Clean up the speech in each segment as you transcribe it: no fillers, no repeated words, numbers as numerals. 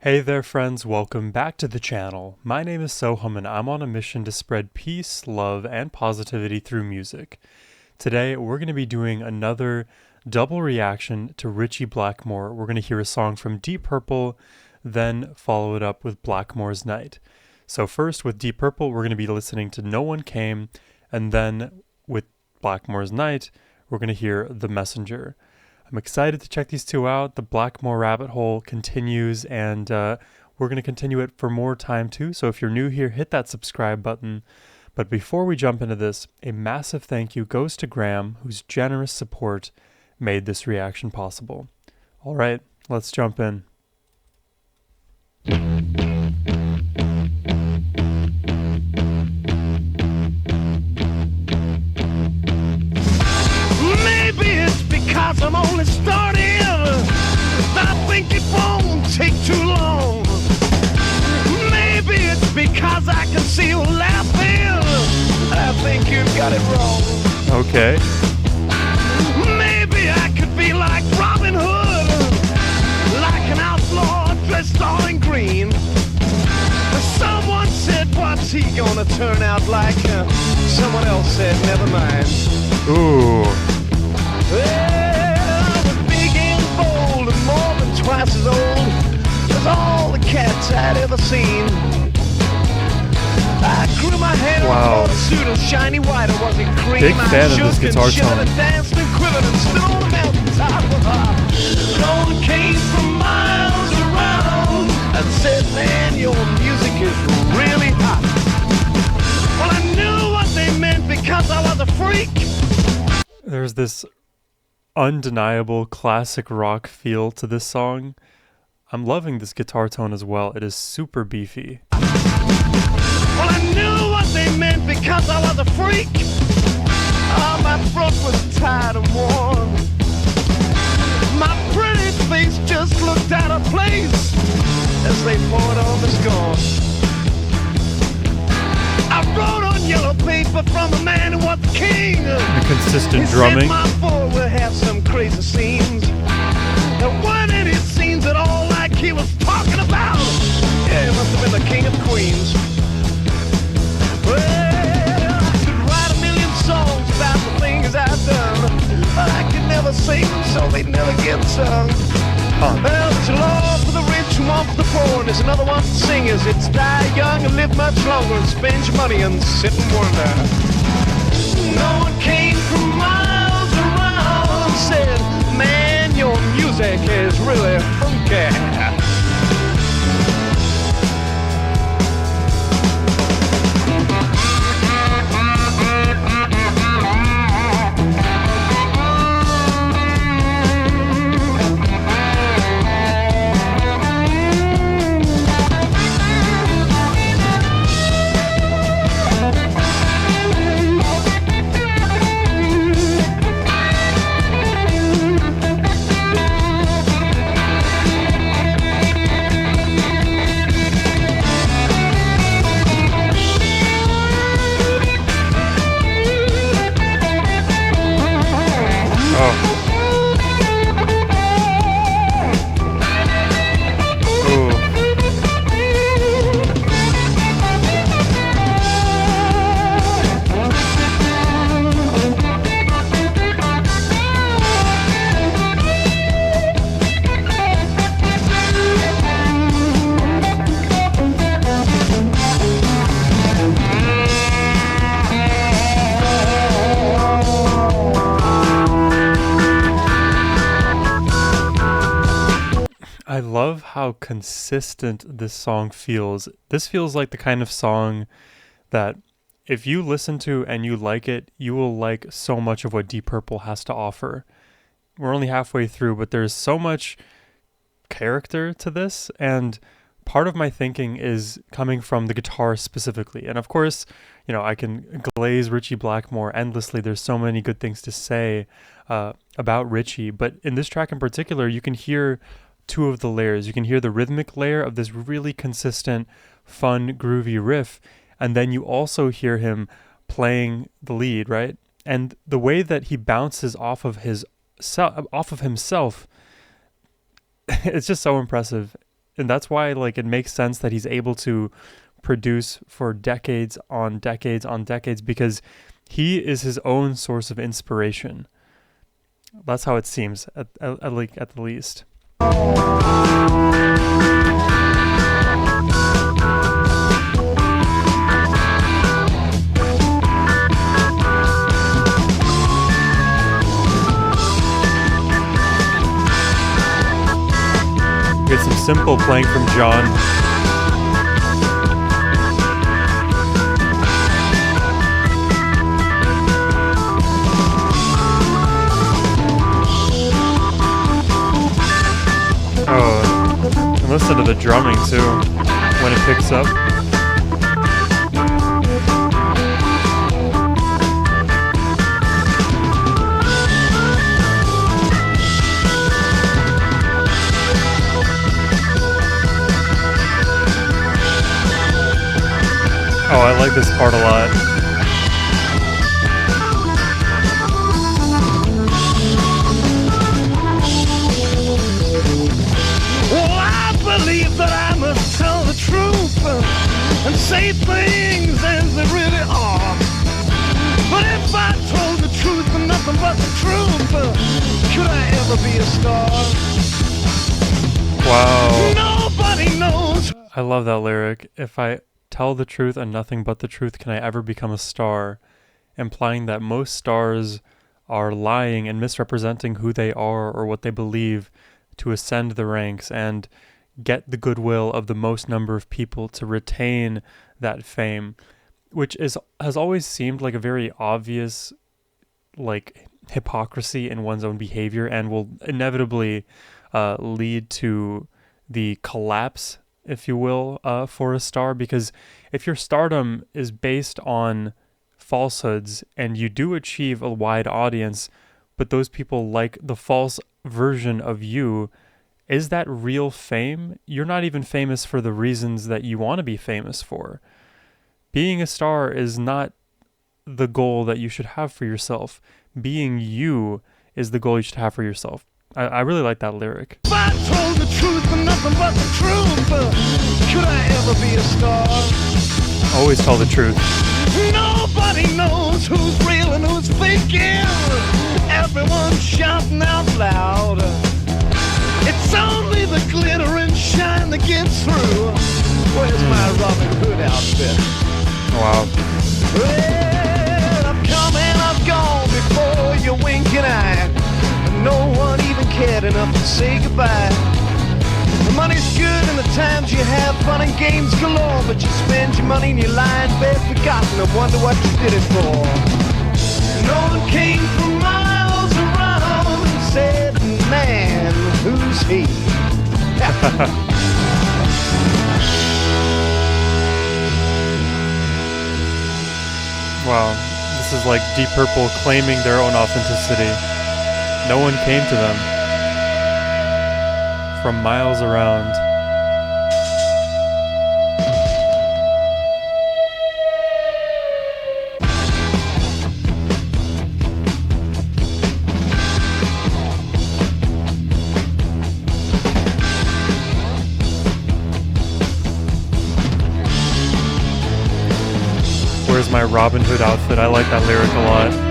Hey there friends, welcome back to the channel. My name is Sohum and I'm on a mission to spread peace, love, and positivity through music. Today we're going to be doing another double reaction to Ritchie Blackmore. We're going to hear a song from Deep Purple, then follow it up with Blackmore's Night. So first with Deep Purple we're going to be listening to No One Came, and then with Blackmore's Night we're going to hear The Messenger. I'm excited to check these two out. The Blackmore rabbit hole continues, and we're going to continue it for more time too. So if you're new here, hit that subscribe button. But before we jump into this, a massive thank you goes to Graham, whose generous support made this reaction possible. All right, let's jump in. Because I'm only starting, I think it won't take too long. Maybe it's because I can see you laughing. I think you've got it wrong. Okay. Maybe I could be like Robin Hood, like an outlaw dressed all in green. Someone said, what's he gonna turn out like? Someone else said, never mind. Ooh. Well, I was big and bold and more than twice as old as all the cats I'd ever seen. I grew my hair on a suit of shiny white. It wasn't cream. Big fan of this guitar tone. And danced and quivered and stood on the mountaintop. No one came from miles around and said, man, your music is really hot. Well, I knew what they meant because I was a freak. There's this undeniable classic rock feel to this song. I'm loving this guitar tone as well. It is super beefy. Well, I knew what they meant because I was a freak. Oh, my throat was tired and warm. My pretty face just looked out of place as they poured on the scorn. I wrote on yellow paper from a man who was the king. The consistent he drumming. Said my boy will have some crazy scenes. There weren't any scenes at all like he was talking about. Yeah, he must have been the king of queens. Well, I could write a million songs about the things I've done, but I could never sing them so they'd never get sung. Well, there's a law for the rich and one for the poor, and there's another one for singers. It's die young and live much longer and spend your money and sit and wonder. No one came from miles around and said, man, your music is really funky. I love how consistent this song feels. This feels like the kind of song that if you listen to and you like it, you will like so much of what Deep Purple has to offer. We're only halfway through, but there's so much character to this, and part of my thinking is coming from the guitar specifically. And of course, you know, I can glaze Ritchie Blackmore endlessly. There's so many good things to say about Ritchie, but in this track in particular, you can hear two of the layers. You can hear the rhythmic layer of this really consistent, fun, groovy riff, and then you also hear him playing the lead, right? And the way that he bounces off of himself, it's just so impressive. and that's why like it makes sense that he's able to produce for decades on decades on decades, because he is his own source of inspiration. That's how it seems at the least. Get some simple playing from John. Oh, and listen to the drumming too when it picks up. Oh, I like this part a lot. Well, I believe that I must tell the truth and say things as they really are. But if I told the truth and nothing but the truth, could I ever be a star? Wow. Nobody knows. I love that lyric. If I tell the truth and nothing but the truth, can I ever become a star? Implying that most stars are lying and misrepresenting who they are or what they believe to ascend the ranks and get the goodwill of the most number of people to retain that fame, which has always seemed like a very obvious like hypocrisy in one's own behavior, and will inevitably lead to the collapse, if you will, for a star. Because if your stardom is based on falsehoods and you do achieve a wide audience, but those people like the false version of you, is that real fame? You're not even famous for the reasons that you want to be famous for. Being a star is not the goal that you should have for yourself. Being you is the goal you should have for yourself. I really like that lyric. If I told the truth and nothing but the truth, could I ever be a star? Always tell the truth. Nobody knows who's real and who's faking. Everyone's shouting out loud. It's only the glitter and shine that gets through. Where's my Robin Hood outfit? Wow. Well, I've come and I've gone before you wink an eye. No one even cared enough to say goodbye. The money's good and the times you have fun and games galore, but you spend your money and you lie in bed forgotten and wonder what you did it for. No one came from miles around and said, man, who's he? Wow. This is like Deep Purple claiming their own authenticity. No one came to them from miles around. Where's my Robin Hood outfit? I like that lyric a lot.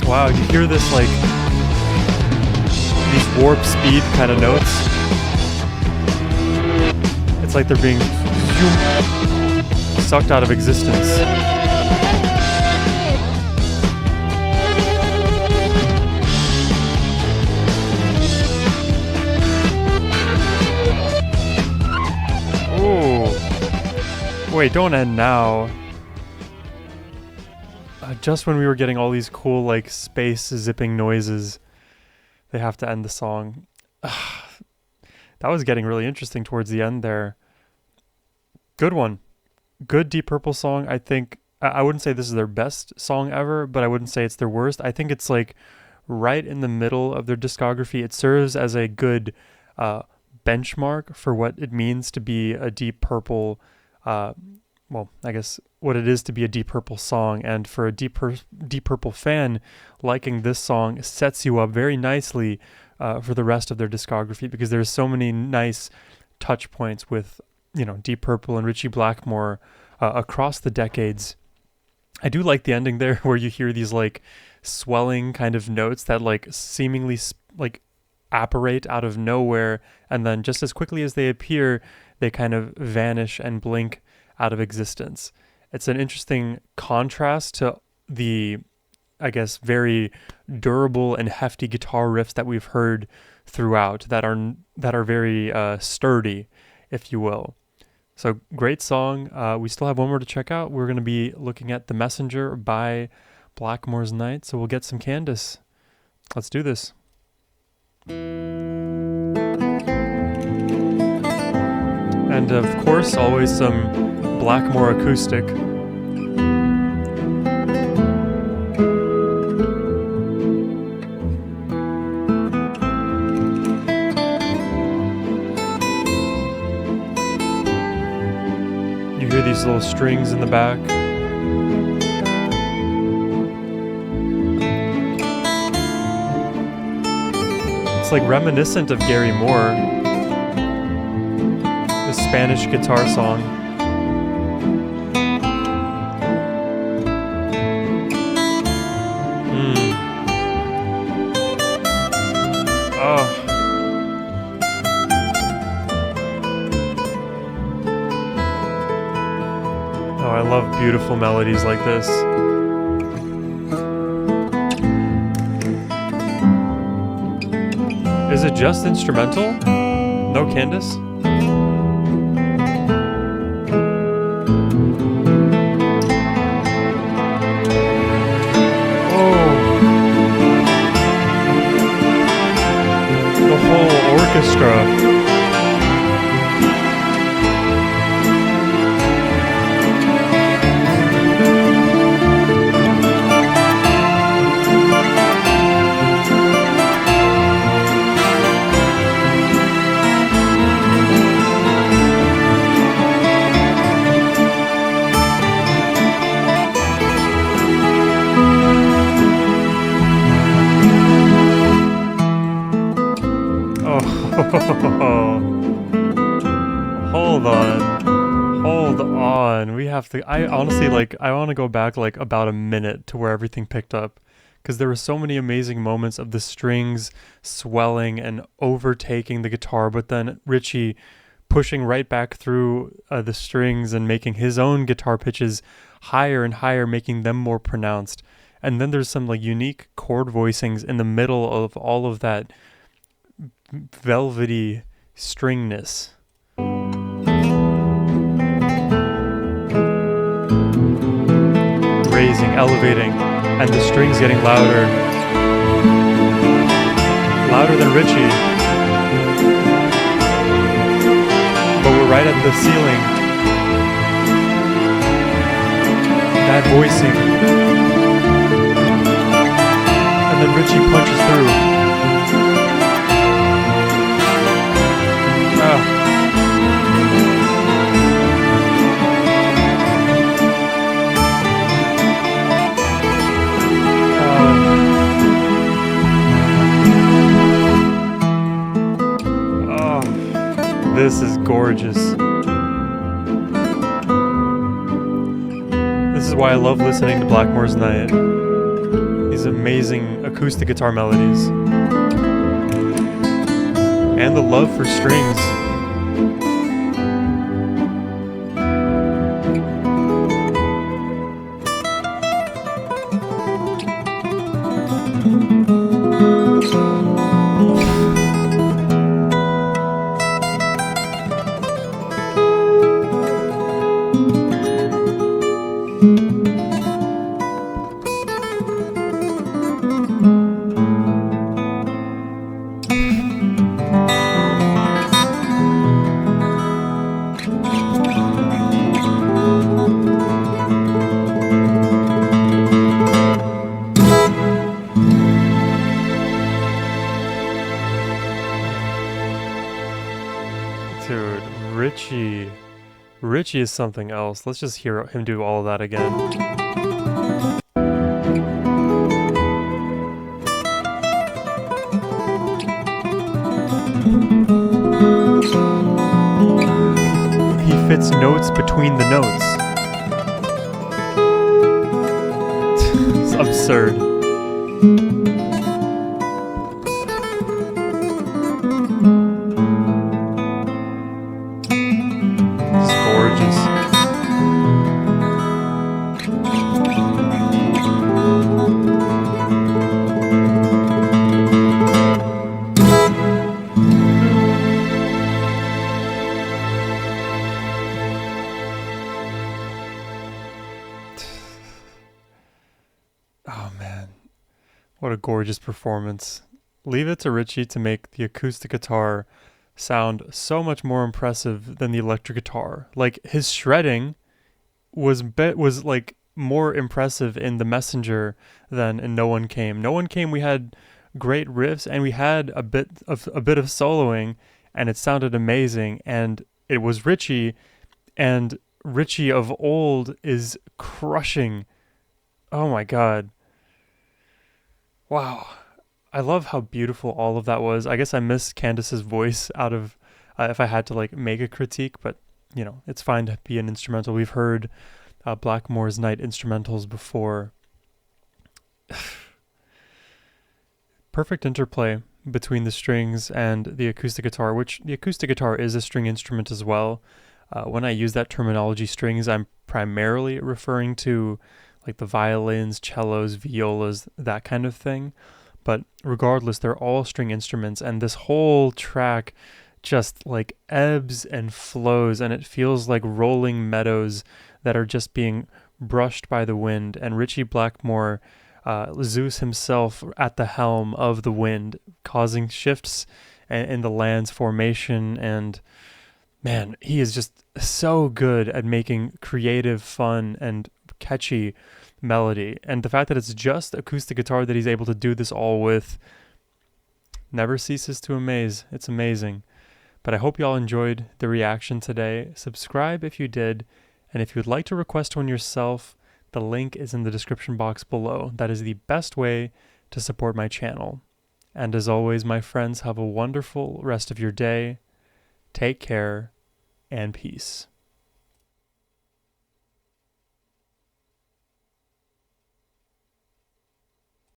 Wow, you hear this like these warp speed kind of notes. It's like they're being sucked out of existence. Ooh. Wait, don't end now. Just when we were getting all these cool like space zipping noises, they have to end the song. That was getting really interesting towards the end there. Good one. Good Deep Purple song. I think I wouldn't say this is their best song ever, but I wouldn't say it's their worst. I think it's like right in the middle of their discography. It serves as a good benchmark for what it means to be a Deep Purple well, I guess what it is to be a Deep Purple song. And for a Deep Purple fan, liking this song sets you up very nicely for the rest of their discography, because there's so many nice touch points with, Deep Purple and Ritchie Blackmore across the decades. I do like the ending there where you hear these like swelling kind of notes that like seemingly like apparate out of nowhere, and then just as quickly as they appear, they kind of vanish and blink out of existence. It's an interesting contrast to the, I guess, very durable and hefty guitar riffs that we've heard throughout that are very sturdy, if you will. So great song. We still have one more to check out. We're going to be looking at The Messenger by Blackmore's Night. So we'll get some Candace. Let's do this. And of course, always some Blackmore acoustic. You hear these little strings in the back. It's like reminiscent of Gary Moore, the Spanish guitar song. Oh, I love beautiful melodies like this. Is it just instrumental? No Candace? Oh. The whole orchestra. Hold on. We have to, I honestly, I want to go back about a minute to where everything picked up, because there were so many amazing moments of the strings swelling and overtaking the guitar, but then Ritchie pushing right back through the strings and making his own guitar pitches higher and higher, making them more pronounced. And then there's some unique chord voicings in the middle of all of that velvety stringness. Raising, elevating, and the strings getting louder. Louder than Ritchie. But we're right at the ceiling. That voicing. And then Ritchie punches through. This is gorgeous. This is why I love listening to Blackmore's Night. These amazing acoustic guitar melodies. And the love for strings. Ritchie is something else. Let's just hear him do all of that again. He fits notes between the notes. It's absurd. It's gorgeous. Oh man, what a gorgeous performance. Leave it to Ritchie to make the acoustic guitar sound so much more impressive than the electric guitar. Like his shredding was like more impressive in The Messenger than in No One Came. No One Came we had great riffs and we had a bit of soloing and it sounded amazing and it was Ritchie and Ritchie of old is crushing. Oh my god. Wow. I love how beautiful all of that was. I guess I missed Candace's voice out of if I had to like make a critique, but you know, it's fine to be an instrumental. We've heard Blackmore's Night instrumentals before. Perfect interplay between the strings and the acoustic guitar, which the acoustic guitar is a string instrument as well. When I use that terminology, strings, I'm primarily referring to like the violins, cellos, violas, that kind of thing. But regardless, they're all string instruments, and this whole track just like ebbs and flows, and it feels like rolling meadows that are just being brushed by the wind. And Ritchie Blackmore, Zeus himself at the helm of the wind, causing shifts in the land's formation. And man, he is just so good at making creative, fun, and catchy melody. And the fact that it's just acoustic guitar that he's able to do this all with never ceases to amaze. It's amazing. But I hope you all enjoyed the reaction today. Subscribe if you did, and if you'd like to request one yourself, the link is in the description box below. That is the best way to support my channel. And as always, my friends, have a wonderful rest of your day. Take care and peace.